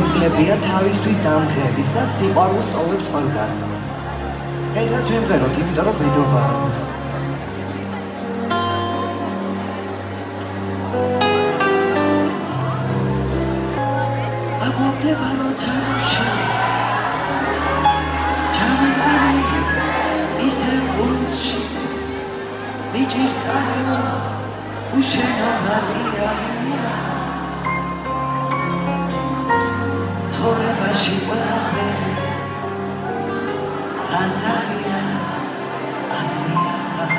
წლებია თავისთვის დამღერის და სიყვარულს ტოვებს ყველგან. ესაც ვიმღეროთ, იმიტომ რომ ბედობაა. აღვავდება როცა ჩამიგარი ისე გულში მიჭირს კარგო უშენობადია ცხოვრებაში ყველაფერი ფანტაზია ადრია ხარ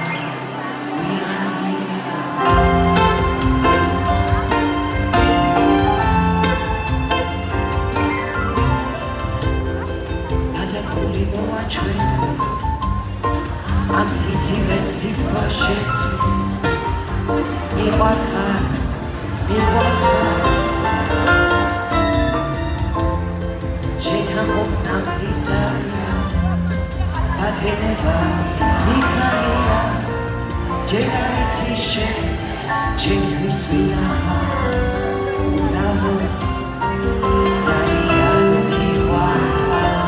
ვიარია აზერხული მოაჩვენთვის ამ სიცივეს სიტყვაშეთვის მივარხარ შეთანხმობ ზიზდარია გათენება მიხარია ჯერ არ იცი შენ ჩემთვის ვინახარ უბრალოდ ძალიან მივარხარ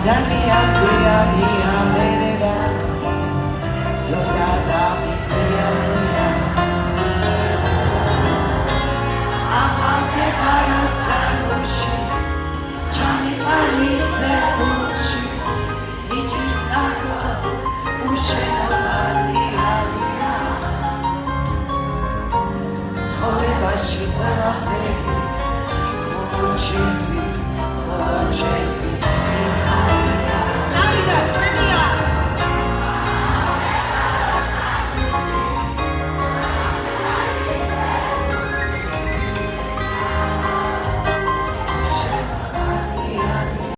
ძალიან გვიანია მერედა ზოგადად ამიგრია აღვავდება როცა გულში ჩამიყარი ისე გულში მიჭირს კარგო უშენობადია ცხოვრებაში ყველაფერი მხოლოდ ჩემთვის